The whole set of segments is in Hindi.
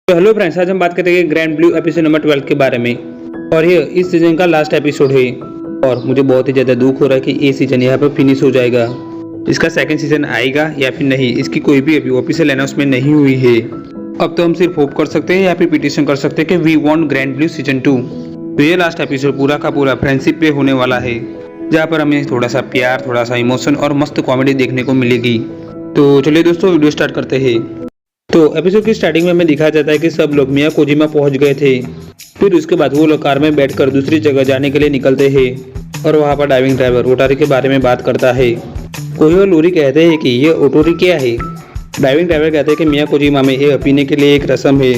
तो हेलो फ्रेंड्स, आज हम बात करेंगे ग्रैंड ब्लू एपिसोड नंबर 12 के बारे में। और ये इस सीजन का लास्ट एपिसोड है और मुझे बहुत ही ज़्यादा दुख हो रहा है कि ये सीजन यहाँ पर फिनिश हो जाएगा। इसका सेकंड सीजन आएगा या फिर नहीं, इसकी कोई भी अभी ऑफिशियल अनाउंसमेंट नहीं हुई है। अब तो हम सिर्फ होप कर सकते हैं या फिर पिटिशन कर सकते हैं कि we want grand blue season 2। तो ये लास्ट एपिसोड पूरा का पूरा फ्रेंडशिप पे होने वाला है, जहाँ पर हमें थोड़ा सा प्यार, थोड़ा सा इमोशन और मस्त कॉमेडी देखने को मिलेगी। तो चलिए दोस्तों, वीडियो स्टार्ट करते हैं। तो एपिसोड की स्टार्टिंग में हमें दिखाया जाता है कि सब लोग मिया कोजिमा पहुंच गए थे। फिर उसके बाद वो लोग कार में बैठकर दूसरी जगह जाने के लिए निकलते हैं और वहाँ पर ड्राइविंग ड्राइवर ओटारी के बारे में बात करता है। कोही और लूरी कहते हैं कि ये ओटोरी क्या है। ड्राइविंग ड्राइवर कहते हैं कि मिया कोजिमा में ये पीने के लिए एक रस्म है।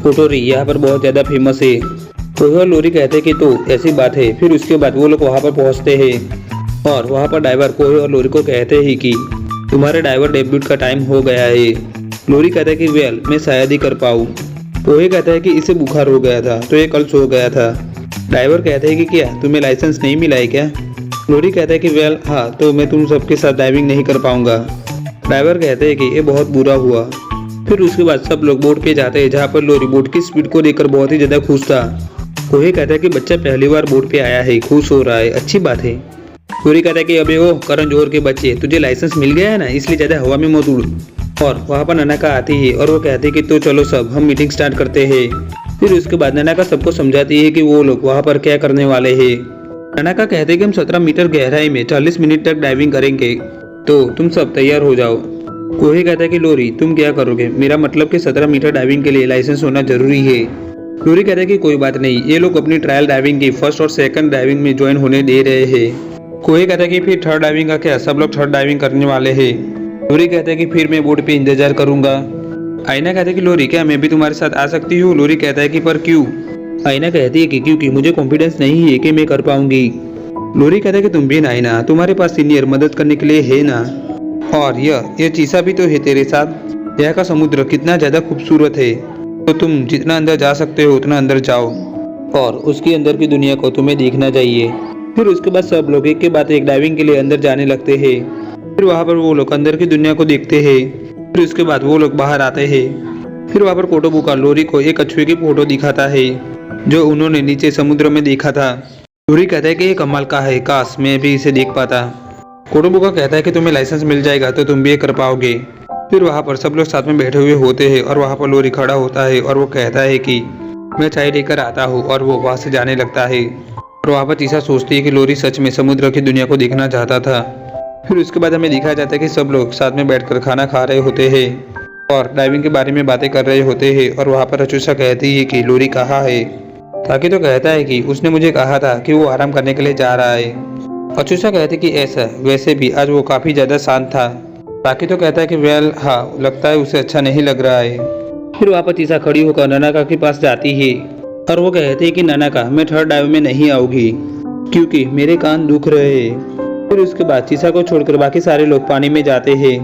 ओटोरी यहाँ पर बहुत ज़्यादा फेमस है। कोही और लूरी कहते हैं कि तो ऐसी बात है। फिर उसके बाद वो लोग वहाँ पर पहुँचते हैं और वहाँ पर ड्राइवर कोही और लूरी को कहते हैं कि तुम्हारे ड्राइवर डेब्यूट का टाइम हो गया है। लूरी कहता है कि वेल मैं शायद ही कर पाऊँ। कोही कहता है कि इसे बुखार हो गया था तो ये कल सो गया था। ड्राइवर कहते हैं कि क्या तुम्हें लाइसेंस नहीं मिला है क्या। लूरी कहता है कि वेल हाँ, तो मैं तुम सबके साथ ड्राइविंग नहीं कर पाऊंगा। ड्राइवर कहते हैं कि ये बहुत बुरा हुआ। फिर उसके बाद सब लोग बोट पे जाते हैं, जहाँ पर लूरी बोट की स्पीड को देखकर बहुत ही ज़्यादा खुश था। कोही कहता है कि बच्चा पहली बार बोट पे आया है, खुश हो रहा है, अच्छी बात है। लूरी कहता है कि अबे ओ करण जोहर के बच्चे, तुझे लाइसेंस मिल गया है ना, इसलिए ज़्यादा हवा में मत उड़। और वहाँ पर ननाका आती है और वो कहती है कि तो चलो सब हम मीटिंग स्टार्ट करते हैं। फिर उसके बाद ननाका सबको समझाती है कि वो लोग वहाँ पर क्या करने वाले हैं। ननाका कहते हैं कि हम 17 मीटर गहराई में 40 मिनट तक डाइविंग करेंगे, तो तुम सब तैयार हो जाओ। कोही कहता है कि लोरी तुम क्या करोगे, मेरा मतलब कि 17 मीटर डाइविंग के लिए लाइसेंस होना जरूरी है। लोरी कहता है कि कोई बात नहीं, ये लोग अपनी ट्रायल डाइविंग की फर्स्ट और सेकंड डाइविंग में ज्वाइन होने दे रहे हैं। कोही कहता है कि फिर थर्ड डाइविंग का क्या, सब लोग थर्ड डाइविंग करने वाले हैं। लोरी कहते हैं कि फिर मैं बोट पे इंतजार करूंगा। आईना कहते हैं कि लोरी क्या मैं भी तुम्हारे साथ आ सकती हूँ। लोरी कहता है कि पर क्यों। आईना कहती है कि क्योंकि मुझे कॉन्फिडेंस नहीं है कि मैं कर पाऊंगी। लोरी कहता है कि तुम भी ना आईना, तुम्हारे पास सीनियर मदद करने के लिए है ना। और ये चीसा भी तो है तेरे साथ। यहाँ का समुद्र कितना ज्यादा खूबसूरत है, तो तुम जितना अंदर जा सकते हो उतना अंदर जाओ और उसके अंदर की दुनिया को तुम्हें देखना चाहिए। फिर उसके बाद सब लोग एक के बाद एक डाइविंग के लिए अंदर जाने लगते हैं। फिर वहाँ पर वो लोग अंदर की दुनिया को देखते हैं। फिर उसके बाद वो लोग बाहर आते हैं। फिर वहाँ पर कोटोबुका लोरी को एक कछुए की फोटो दिखाता है जो उन्होंने नीचे समुद्र में देखा था। लोरी कहता है कि ये कमाल का है, काश मैं भी इसे देख पाता। कोटोबुका कहता है कि तुम्हें लाइसेंस मिल जाएगा तो तुम भी ये कर पाओगे। फिर वहाँ पर सब लोग साथ में बैठे हुए होते हैं और वहाँ पर लोरी खड़ा होता है और वो कहता है कि मैं चाय लेकर आता हूँ, और वो वहाँ से जाने लगता है। और वहाँ पर चीसा सोचती है कि लोरी सच में समुद्र की दुनिया को देखना चाहता था। फिर उसके बाद हमें दिखाया जाता है कि सब लोग साथ में बैठकर खाना खा रहे होते हैं और डाइविंग के बारे में बातें कर रहे होते हैं। और वहाँ पर अचूसा कहती है कि लोरी कहाँ है। ताकि तो कहता है कि उसने मुझे कहा था कि वो आराम करने के लिए जा रहा है। अचूसा कहती कि ऐसा, वैसे भी आज वो काफ़ी ज़्यादा शांत था। ताकि तो कहता है कि वेल हाँ, लगता है उसे अच्छा नहीं लग रहा है। फिर वहाँ पर चीसा खड़ी होकर ननाका के पास जाती है और वो कहती है कि ननाका मैं थर्ड डाइव में नहीं आऊँगी क्योंकि मेरे कान दुख रहे हैं। फिर उसके बाद चीसा को छोड़कर बाकी सारे लोग पानी में जाते हैं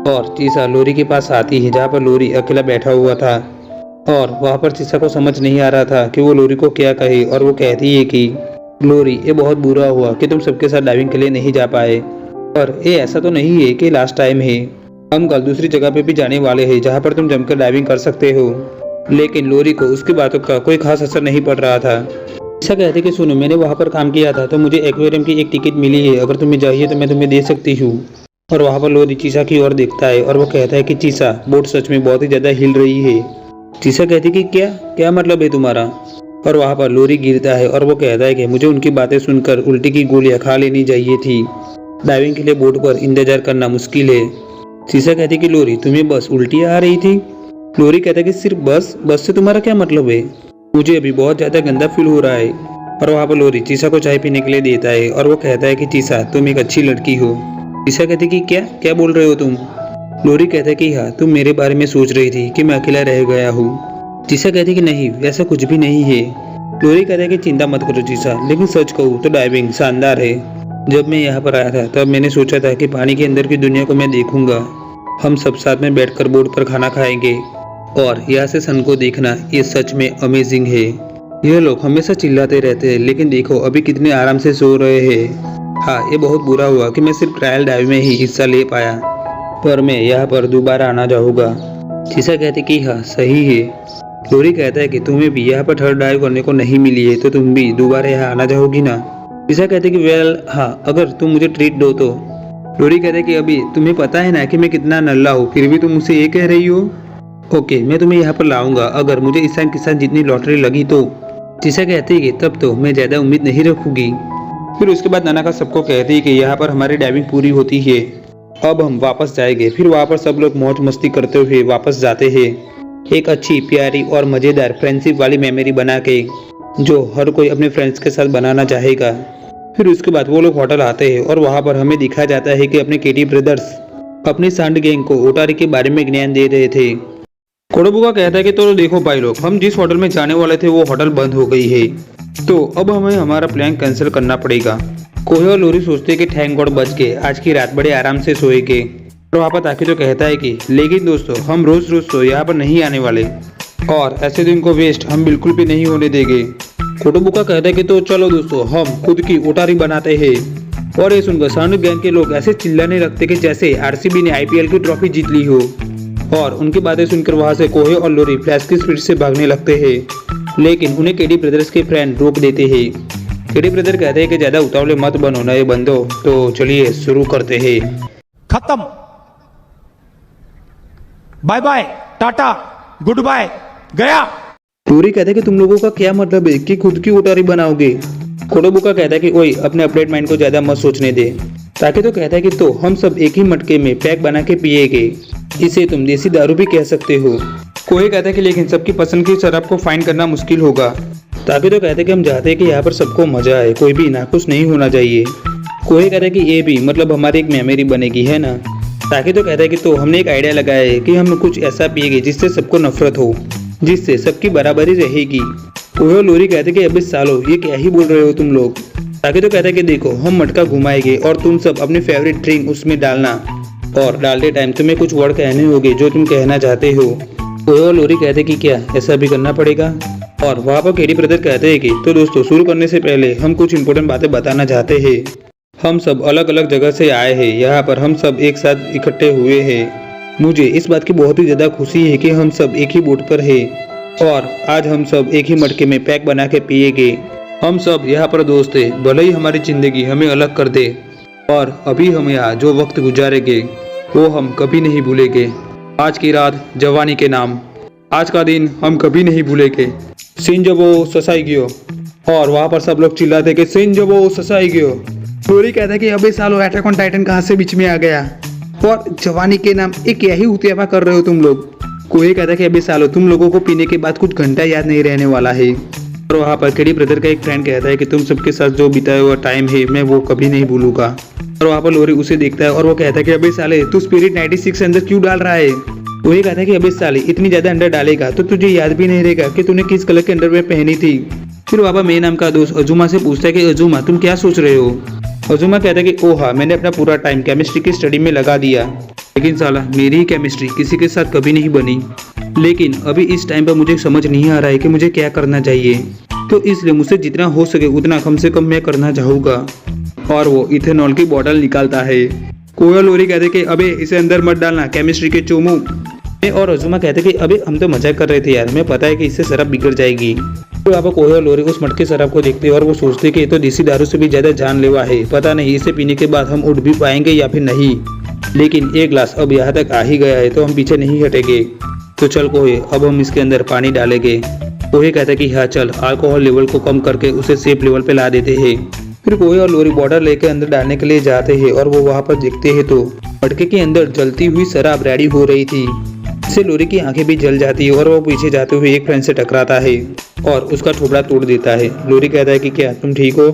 और चीसा लोरी के पास आती है, जहाँ पर लोरी अकेला बैठा हुआ था। और वहाँ पर चीसा को समझ नहीं आ रहा था कि वो लोरी को क्या कहे। और वो कहती है कि लोरी ये बहुत बुरा हुआ कि तुम सबके साथ डाइविंग के लिए नहीं जा पाए, और ये ऐसा तो नहीं है कि लास्ट टाइम है। हम कल दूसरी जगह पे भी जाने वाले हैं जहाँ पर तुम जमकर डाइविंग कर सकते हो। लेकिन लोरी को उसकी बातों का कोई खास असर नहीं पड़ रहा था। चीसा कहते कि सुनो, मैंने वहाँ पर काम किया था तो मुझे एक्वेरियम की एक टिकट मिली है, अगर तुम्हें चाहिए तो मैं तुम्हें दे सकती हूँ। और वहाँ पर लोरी चीसा की ओर देखता है और वो कहता है कि चीसा बोट सच में बहुत ही ज़्यादा हिल रही है। चीसा कहती कि क्या क्या मतलब है तुम्हारा। और वहाँ पर लोरी गिरता है और वो कहता है कि मुझे उनकी बातें सुनकर उल्टी की गोलियाँ खा लेनी चाहिए थी। डाइविंग के लिए बोट पर इंतजार करना मुश्किल है। चीसा कहती कि लोरी तुम्हें बस उल्टियाँ आ रही थी। लोरी कहता है कि सिर्फ बस से तुम्हारा क्या मतलब है, मुझे अभी बहुत ज़्यादा गंदा फील हो रहा है। और वहाँ पर लोरी चीसा को चाय पीने के लिए देता है और वो कहता है कि चीसा तुम एक अच्छी लड़की हो। चीसा कहती कि क्या क्या बोल रहे हो तुम। लोरी कहता है कि हाँ, तुम मेरे बारे में सोच रही थी कि मैं अकेला रह गया हूँ। चीसा कहती कि नहीं, वैसा कुछ भी नहीं है। लोरी कहता है कि चिंता मत करो चीसा, लेकिन सच कहूँ तो डाइविंग शानदार है। जब मैं यहाँ पर आया था तब मैंने सोचा था कि पानी के अंदर की दुनिया को मैं देखूंगा। हम सब साथ में बैठकर बोट पर खाना खाएंगे और यहाँ से सन को देखना, ये सच में अमेजिंग है। ये लोग हमेशा चिल्लाते रहते हैं, लेकिन देखो अभी कितने आराम से सो रहे हैं। हाँ, ये बहुत बुरा हुआ कि मैं सिर्फ ट्रायल डाइव में ही हिस्सा ले पाया, पर मैं यहाँ पर दोबारा आना चाहूँगा। चीसा कहती कि हाँ सही है। लोरी कहता है कि तुम्हें भी यहाँ पर थर्ड डाइव करने को नहीं मिली है तो तुम भी दोबारा यहाँ आना चाहोगी ना। ईशा कहते कि वेल हाँ, अगर तुम मुझे ट्रीट दो तो। लोरी कहते कि अभी तुम्हें पता है ना कि मैं कितना नल्ला हूँ, फिर भी तुम मुझसे ये कह रही हो। ओके, मैं तुम्हें यहाँ पर लाऊंगा अगर मुझे इस टाइम के साथ जितनी लॉटरी लगी तो। ईशा कहती है कि तब तो मैं ज़्यादा उम्मीद नहीं रखूंगी। फिर उसके बाद ननाका सबको कहती है कि यहाँ पर हमारी डाइविंग पूरी होती है, अब हम वापस जाएंगे। फिर वहाँ पर सब लोग मौज मस्ती करते हुए वापस जाते हैं, एक अच्छी प्यारी और मज़ेदार फ्रेंडशिप वाली मेमोरी बना के जो हर कोई अपने फ्रेंड्स के साथ बनाना चाहेगा। फिर उसके बाद वो लोग होटल आते हैं और वहाँ पर हमें दिखाया जाता है कि अपने केटी ब्रदर्स अपनी सांड गैंग को ओटारी के बारे में ज्ञान दे रहे थे। कोडोबुका कहता है कि तो देखो भाई लोग, हम जिस होटल में जाने वाले थे वो होटल बंद हो गई है, तो अब हमें हमारा प्लान कैंसिल करना पड़ेगा। कोहे और लोरी सोचते कि थैंक गॉड बच गए, आज की रात बड़े आराम से सोएंगे। और वहाँ पर ताकि तो कहता है कि लेकिन दोस्तों हम रोज रोज तो यहाँ पर नहीं आने वाले और ऐसे दिन को वेस्ट हम बिल्कुल भी नहीं होने देंगे। कोटोबुका कहता है कि तो चलो दोस्तों हम खुद की ओटारी बनाते हैं। और ये सुनकर सांड गैंग के लोग ऐसे चिल्लाने लगते कि जैसे आरसीबी ने आईपीएल की ट्रॉफी जीत ली हो। और उनकी बातें सुनकर वहाँ से कोहे और लोरी फ्लैश की स्पीड से भागने लगते हैं, लेकिन उन्हें केडी ब्रदर्स के फ्रेंड रोक देते हैं। केडी ब्रदर कहते हैं कि ज्यादा उतावले मत बनो नए बंदो, तो चलिए शुरू करते हैं। खत्म, bye bye, ta-ta, goodbye, गया। लोरी कहते हैं कि तुम लोगों का क्या मतलब है कि खुद की ओटारी बनाओगे। कोटोबुका कहता है कि ओए अपने अपडेट माइंड को ज्यादा मत सोचने दे। ताकि तो कहता है कि तो हम सब एक ही मटके में पैक बना के पिएंगे, इसे तुम देसी दारू भी कह सकते हो। कोई कहता है कि लेकिन सबकी पसंद की शराब को फाइंड करना मुश्किल होगा। ताकि तो कहते हैं कि हम चाहते हैं कि यहाँ पर सबको मजा आए, कोई भी नाखुश नहीं होना चाहिए। कोई कहता है कि ये भी मतलब हमारी एक मेमोरी बनेगी, है ना। ताकि तो कहता है कि तो हमने एक आइडिया लगाया है कि हम कुछ ऐसा पिएंगे जिससे सबको नफरत हो, जिससे सबकी बराबरी रहेगी। कोई लोरी कहते कि अबे सालो ये क्या ही बोल रहे हो तुम लोग। ताकि तो कहता है कि देखो हम मटका घुमाएंगे और तुम सब अपनी फेवरेट ड्रिंक उसमें डालना, और डालते टाइम तुम्हें कुछ वर्ड कहने होंगे जो तुम कहना चाहते हो। कोई और लोरी कहते कि क्या ऐसा भी करना पड़ेगा। और वहाँ पर केडी ब्रदर कहते हैं कि तो दोस्तों शुरू करने से पहले हम कुछ इंपॉर्टेंट बातें बताना चाहते हैं। हम सब अलग अलग जगह से आए हैं, यहाँ पर हम सब एक साथ इकट्ठे हुए हैं। मुझे इस बात की बहुत ही ज़्यादा खुशी है कि हम सब एक ही बोट पर हैं और आज हम सब एक ही मटके में पैक बना के पिएंगे। हम सब यहाँ पर दोस्त हैं, भले ही हमारी ज़िंदगी हमें अलग कर दे, और अभी हम यहाँ जो वक्त गुजारेंगे वो हम कभी नहीं भूलेंगे। आज की रात जवानी के नाम, आज का दिन हम कभी नहीं भूलेंगे। सिंजबो ससाईगियो। और वहाँ पर सब लोग चिल्लाते कि सिंजबो ससाईगियो। लोरी कहता है कि अबे सालो अटैक ऑन टाइटन कहाँ से बीच में आ गया, और जवानी के नाम एक यही हुतियाफा कर रहे हो तुम लोग। कोई कहता है कि अबे सालो तुम लोगों को पीने के बाद कुछ घंटा याद नहीं रहने वाला है। और वहाँ पर केडी ब्रदर का एक फ्रेंड कहता है कि तुम सबके साथ जो बिताया हुआ टाइम है मैं वो कभी नहीं भूलूंगा। और वहाँ पर लोरी उसे देखता है और वो कहता है कि अबे साले तू स्पिरिट 96 अंदर क्यों डाल रहा है। वही कहता है कि अबे साले इतनी ज्यादा अंडर डालेगा तो तुझे याद भी नहीं रहेगा कि तूने किस कलर के अंडरवेयर पहनी थी। फिर वहाँ पर मे नाम का दोस्त अजुमा से पूछता है कि अजुमा तुम क्या सोच रहे हो। अजुमा कहता है कि ओहा मैंने अपना पूरा टाइम केमिस्ट्री की स्टडी में लगा दिया, लेकिन साला मेरी ही केमिस्ट्री किसी के साथ कभी नहीं बनी। लेकिन अभी इस टाइम पर मुझे समझ नहीं आ रहा है कि मुझे क्या करना चाहिए, तो इसलिए मुझसे जितना हो सके उतना कम से कम मैं करना चाहूँगा। और वो इथेनॉल की बोतल निकालता है। कोया लोरी कहते कि अबे इसे अंदर मत डालना केमिस्ट्री के चोमू। और अजुमा कहते कि अबे हम तो मजाक कर रहे थे यार, मैं पता है कि इससे शराब बिगड़ जाएगी। तो यहाँ पर कोया लोरी उस मटके शराब को देखते और वो सोचते कि ये तो देसी दारू से भी ज्यादा जानलेवा है, पता नहीं इसे पीने के बाद हम उठ भी पाएंगे या फिर नहीं। लेकिन एक ग्लास अब यहाँ तक आ ही गया है तो हम पीछे नहीं हटेंगे। तो चल कोहे अब हम इसके अंदर पानी डालेंगे। कोहे कहता है कि हाँ चल अल्कोहल लेवल को कम करके उसे सेफ लेवल पे ला देते हैं। फिर कोहे और लोरी बॉर्डर लेकर अंदर डालने के लिए जाते हैं और वो वहाँ पर देखते हैं तो मटके के अंदर जलती हुई शराब रेडी हो रही थी। इससे लोरी की आंखें भी जल जाती है और वो पीछे जाते हुए एक फ्रेंड से टकराता है और उसका ठोबड़ा तोड़ देता है। लोरी कहता है कि क्या तुम ठीक हो।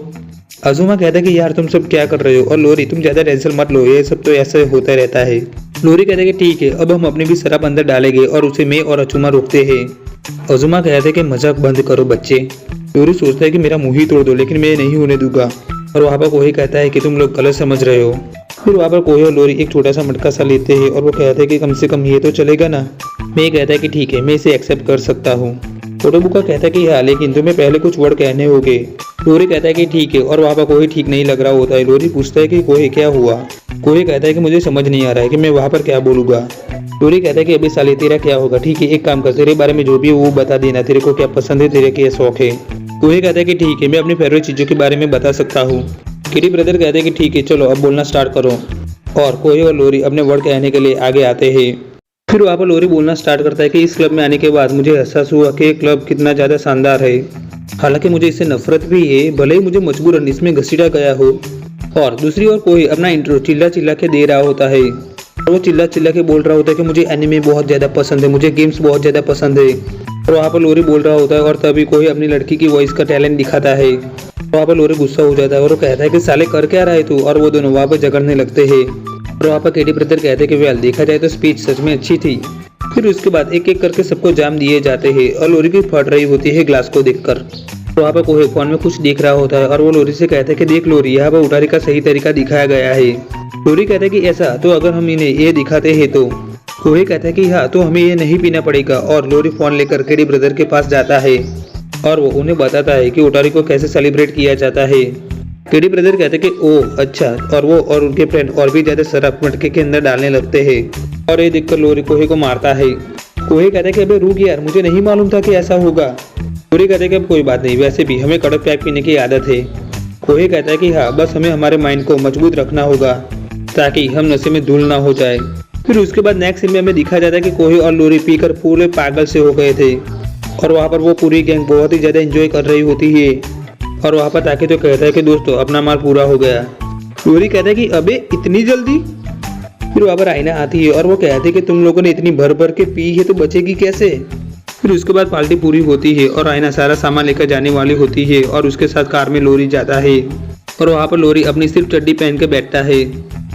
अजुमा कहता है कि यार तुम सब क्या कर रहे हो, और लोरी तुम ज्यादा टेंशन मत लो, ये सब तो ऐसे होता रहता है। लोरी कहता है कि ठीक है अब हम अपनी भी शराब अंदर डालेंगे और उसे मैं और अजुमा रोकते हैं। अजुमा कहते हैं कि मजाक बंद करो बच्चे। लोरी सोचता है कि मेरा मुंह ही तोड़ दो, लेकिन मैं नहीं होने दूंगा। और वहाँ पर कोही कहता है कि तुम लोग गलत समझ रहे हो। फिर वहाँ पर कोही और लोरी एक छोटा सा मटका सा लेते हैं और वो कहते हैं कि कम से कम ये तो चलेगा ना। मैं कहता है कि ठीक है मैं इसे एक्सेप्ट कर सकता हूँ। कोटोबुका कहता है कि हाँ लेकिन तुम्हें पहले कुछ वर्ड कहने होंगे। लोरी कहता है कि ठीक है और वहाँ पर कोई ठीक नहीं लग रहा होता है। लोरी पूछता है कि कोई क्या हुआ। कोई कहता है कि मुझे समझ नहीं आ रहा है कि मैं वहाँ पर क्या बोलूँगा। लोरी कहता है कि अबे साले तेरा क्या होगा, ठीक है एक काम कर, तेरे बारे में जो भी है वो बता देना, तेरे को क्या पसंद है, तेरे क्या शौक है। कोई कहता है कि ठीक है मैं अपनी फेवरेट चीज़ों के बारे में बता सकता हूँ। किडी ब्रदर कहते हैं कि ठीक है चलो अब बोलना स्टार्ट करो। और कोई और लोरी अपने वर्ड कहने के लिए आगे आते हैं। फिर वहाँ पर लोरी बोलना स्टार्ट करता है कि इस क्लब में आने के बाद मुझे एहसास हुआ कि ये क्लब कितना ज़्यादा शानदार है। हालांकि मुझे इससे नफरत भी है, भले ही मुझे मजबूरन इसमें घसीटा गया हो। और दूसरी ओर कोई अपना इंट्रो चिल्ला चिल्ला के दे रहा होता है और वो चिल्ला चिल्ला के बोल रहा होता है कि मुझे एनिमे बहुत ज़्यादा पसंद है, मुझे गेम्स बहुत ज़्यादा पसंद है। और वहाँ पर लोरी बोल रहा होता है और तभी कोई अपनी लड़की की वॉइस का टैलेंट दिखाता है। वहाँ पर लोरी गुस्सा हो जाता है और वो कहता है कि साले कर क्या रहा है तू, और वो दोनों वहाँ पर झगड़ने लगते हैं। और वहाँ पर केडी ब्रदर कहते हैं कि वेल देखा जाए तो स्पीच सच में अच्छी थी। फिर उसके बाद एक एक करके सबको जाम दिए जाते हैं और लोरी की फट रही होती है ग्लास को देखकर। तो वहाँ पर कोई फोन में कुछ देख रहा होता है और वो लोरी से कहता है कि देख लोरी, यहाँ पर उठारी का सही तरीका दिखाया गया है। लोरी कहता है कि ऐसा तो अगर हम इन्हें ये दिखाते हैं तो। कोई कहता है कि हाँ तो हमें ये नहीं पीना पड़ेगा। और लोरी फोन लेकर केडी ब्रदर के पास जाता है और वो उन्हें बताता है कि उटारी को कैसे सेलिब्रेट किया जाता है। केडी ब्रदर कहते हैं कि ओह अच्छा, और वो और उनके फ्रेंड और भी ज्यादा शराब मटके के अंदर डालने लगते हैं। और ये देखकर लोरी कोहे को मारता है। कोहे कहता है कि अबे रुक यार, मुझे नहीं मालूम था कि ऐसा होगा। लोरी कहते हैं कि अब कोई बात नहीं, वैसे भी हमें कड़क पैक पीने की आदत है। कोहे कहता है कि हाँ बस हमें हमारे माइंड को मजबूत रखना होगा ताकि हम नशे में धूल ना हो जाए। फिर उसके बाद नेक्स्ट सीन में हमें दिखा जाता है कि कोहे और लोरी पीकर पूरे पागल से हो गए थे और वहाँ पर वो पूरी गैंग बहुत ही ज़्यादा एंजॉय कर रही होती है। और वहाँ पर ताकि तो कहता है कि दोस्तों अपना माल पूरा हो गया। लोरी कहता है कि अबे इतनी जल्दी। फिर वहाँ पर आईना आती है और वो कहते हैं कि तुम लोगों ने इतनी भर भर के पी है तो बचेगी कैसे। फिर उसके बाद पार्टी पूरी होती है और आईना सारा सामान लेकर जाने वाली होती है और उसके साथ कार में लोरी जाता है और वहाँ पर लोरी अपनी सिर्फ चड्डी पहन के बैठता है।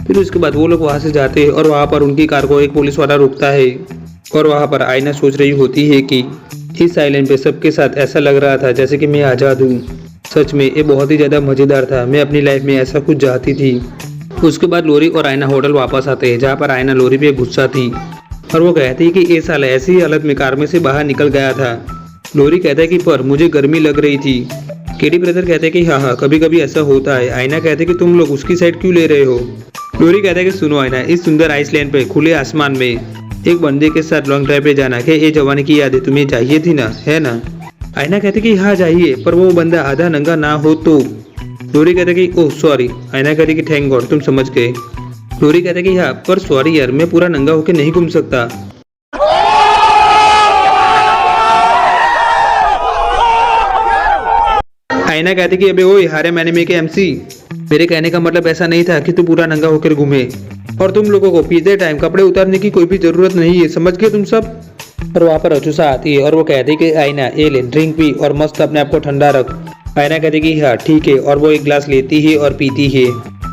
फिर उसके बाद वो लोग वहाँ से जाते हैं और वहाँ पर उनकी कार को एक पुलिस वाला रोकता है और वहाँ पर आईना सोच रही होती है कि इस आइलैंड पे सबके साथ ऐसा लग रहा था जैसे कि मैं आज़ाद हूँ। सच में ये बहुत ही ज़्यादा मज़ेदार था, मैं अपनी लाइफ में ऐसा कुछ चाहती थी। उसके बाद लोरी और आयना होटल वापस आते हैं जहाँ पर आयना लोरी पे गुस्सा थी और वो कहती है कि ये साल ऐसी ही हालत में कार में से बाहर निकल गया था। लोरी कहता है कि पर मुझे गर्मी लग रही थी। केडी ब्रदर कहते हैं कि हाँ कभी कभी ऐसा होता है। आयना कहते हैं कि तुम लोग उसकी साइड क्यों ले रहे हो। लोरी कहता है कि सुनो आयना, इस सुंदर आइसलैंड पे खुले आसमान में एक बंदे के साथ लॉन्ग ड्राइव पे जाना कि ये जवानी की यादें तुम्हें चाहिए थी ना, है ना। आयना कहते कि हाँ चाहिए, पर वो बंदा आधा नंगा ना हो तो। लोरी कहते कि ओह सॉरी। आयना कहते कि थैंक गॉड तुम समझ गए। लोरी कहते कि हाँ पर सॉरी यार, मैं पूरा नंगा होकर नहीं घूम सकता। आयना कहते कि अबे ओए हारे मैंने में के एमसी, मेरे कहने का मतलब ऐसा नहीं था कि तू पूरा नंगा होकर घूमे और तुम लोगों को पीते टाइम कपड़े उतारने की कोई भी जरूरत नहीं है, समझ गए तुम सब। और वहाँ पर अचूसा आती है और वो कहती है कि आयना ये ले ड्रिंक पी और मस्त अपने आप को ठंडा रख। आयना कहती कि हाँ ठीक है और वो एक ग्लास लेती है और पीती है।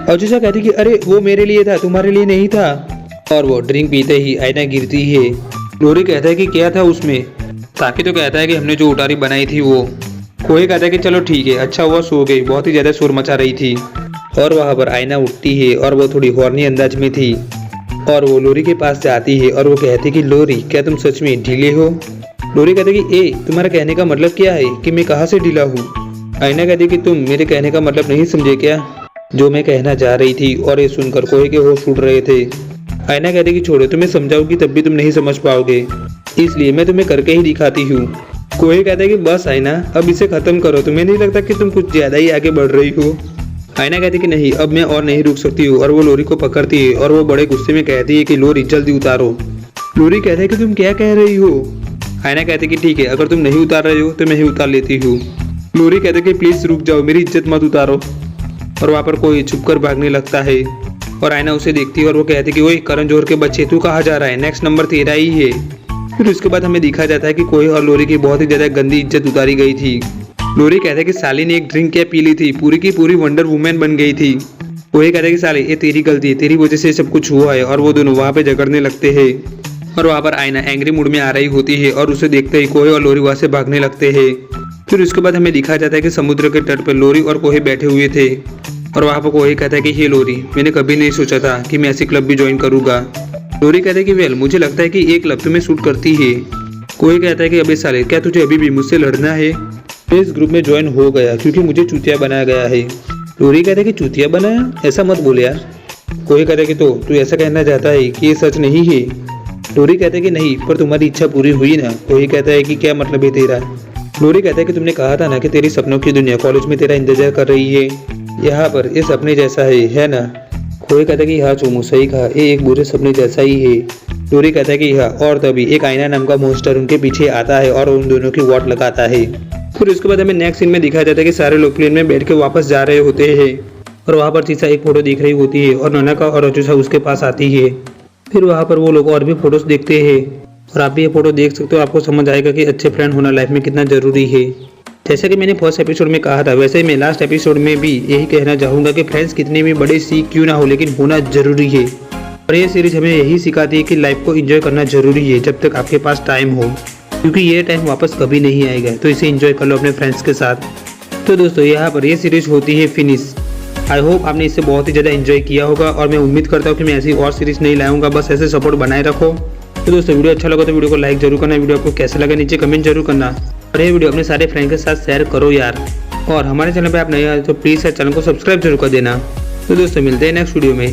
अचूसा कहती कि अरे वो मेरे लिए था, तुम्हारे लिए नहीं था। और वो ड्रिंक पीते ही आयना गिरती है। लोरी कहता है कि क्या था उसमें। ताकि तो कहता है कि हमने जो उटारी बनाई थी वो। कोई कहता है कि चलो ठीक है, अच्छा हुआ सो गई, बहुत ही ज्यादा शोर मचा रही थी। और वहाँ पर आयना उठती है और वो थोड़ी हॉर्नी अंदाज में थी और वो लोरी के पास जाती है और वो कहती कि लोरी क्या तुम सच में ढीले हो। लोरी कहते कि ए तुम्हारा कहने का मतलब क्या है कि मैं कहाँ से ढीला हूँ। आयना कहती कि तुम मेरे कहने का मतलब नहीं समझे क्या, जो मैं कहना चाह रही थी। और ये सुनकर कोहे के होश उड़ रहे थे। आयना कहती कि छोड़ो, तुम्हें समझाऊंगी तब भी तुम नहीं समझ पाओगे, इसलिए मैं तुम्हें करके ही दिखाती हूँ। कोहे कहता है कि बस आयना अब इसे खत्म करो, तुम्हें नहीं लगता कि तुम कुछ ज्यादा ही आगे बढ़ रही हो। आयना कहती कि नहीं अब मैं और नहीं रुक सकती हूँ और वो लोरी को पकड़ती है और वो बड़े गुस्से में कहती है कि लोरी जल्दी उतारो। लोरी कहता है कि तुम क्या कह रही हो। आयना कहती कि ठीक है अगर तुम नहीं उतार रही हो तो मैं ही उतार लेती हूँ। लोरी कहते कि प्लीज रुक जाओ, मेरी इज्जत मत उतारो। और वहाँ पर कोई छुपकर भागने लगता है और आयना उसे देखती है और वो कहती कि ओए करण जोहर के बच्चे तू कहाँ जा रहा है, नेक्स्ट नंबर तेरा ही है। फिर उसके बाद हमें दिखा जाता है कि कोहे और लोरी की बहुत ही ज्यादा गंदी इज्जत उतारी गई थी। लोरी कहता है कि साली ने एक ड्रिंक क्या पी ली थी, पूरी की पूरी वंडर वुमेन बन गई थी। कोहे कहता है कि साली ये तेरी गलती है, तेरी वजह से सब कुछ हुआ है। और वो दोनों वहाँ पे झगड़ने लगते हैं और वहाँ पर आयना एंग्री मूड में आ रही होती है और उसे देखते ही कोहे और लोरी वहाँ से भागने लगते हैं। फिर उसके बाद हमें दिखा जाता है कि समुद्र के तट पर लोरी और कोहे बैठे हुए थे और वहाँ पर कोहे कहता है कि हे लोरी, मैंने कभी नहीं सोचा था कि मैं ऐसी क्लब भी ज्वाइन करूँगा। लोरी कहता है कि वेल मुझे लगता है कि ये क्लब तुम्हें सूट करती है। कोहे कहता है कि अबे साले क्या तुझे अभी भी मुझसे लड़ना है। मैं इस ग्रुप में ज्वाइन हो गया क्योंकि मुझे चूतिया बनाया गया है। लोरी कहता है कि चूतिया बनाया, ऐसा मत बोले यार। कोई कहता है कि तो तू ऐसा कहना चाहता है कि ये सच नहीं है। डोरी कहता है कि नहीं, पर तुम्हारी इच्छा पूरी हुई ना। कोई कहता है कि क्या मतलब है तेरा। डोरी कहता है कि तुमने कहा था ना कि तेरी सपनों की दुनिया कॉलेज में तेरा इंतजार कर रही है, यहाँ पर ये सपने जैसा है ना। कोई कहता है कि हाँ चोमू सही कहा, ये एक बुरे सपने जैसा ही है। डोरी कहता है कि हाँ, और तभी एक आईना नाम का मॉन्स्टर उनके पीछे आता है और उन दोनों की वाट लगाता है। फिर उसके बाद हमें नेक्स्ट सीन में दिखाया जाता है कि सारे लोग प्लेन में बैठ के वापस जा रहे होते हैं और वहाँ पर चीसा एक फोटो दिख रही होती है और नोनाका और अचूसा उसके पास आती है। फिर वहाँ पर वो लोग और भी फोटोज देखते हैं और आप भी ये फोटो देख सकते हो, आपको समझ आएगा कि अच्छे फ्रेंड होना लाइफ में कितना जरूरी है। जैसा कि मैंने फर्स्ट एपिसोड में कहा था, वैसे ही मैं लास्ट एपिसोड में भी यही कहना चाहूँगा कि फ्रेंड्स कितने भी बड़े सी क्यों ना हो, लेकिन होना जरूरी है। और ये सीरीज हमें यही सिखाती है कि लाइफ को एंजॉय करना जरूरी है जब तक आपके पास टाइम हो, क्योंकि ये टाइम वापस कभी नहीं आएगा। तो इसे एंजॉय कर लो अपने फ्रेंड्स के साथ। तो दोस्तों यहाँ पर ये सीरीज होती है फिनिश। आई होप आपने इससे बहुत ही ज़्यादा एंजॉय किया होगा और मैं उम्मीद करता हूँ कि मैं ऐसी और सीरीज नहीं लाऊंगा। बस ऐसे सपोर्ट बनाए रखो। तो दोस्तों वीडियो अच्छा लगा तो वीडियो को लाइक जरूर करना। वीडियो आपको कैसा लगा नीचे कमेंट जरूर करना और ये वीडियो अपने सारे फ्रेंड के साथ शेयर करो यार। और हमारे चैनल पे आप नए आए तो प्लीज़ यार चैनल को सब्सक्राइब जरूर कर देना। तो दोस्तों मिलते हैं नेक्स्ट वीडियो में।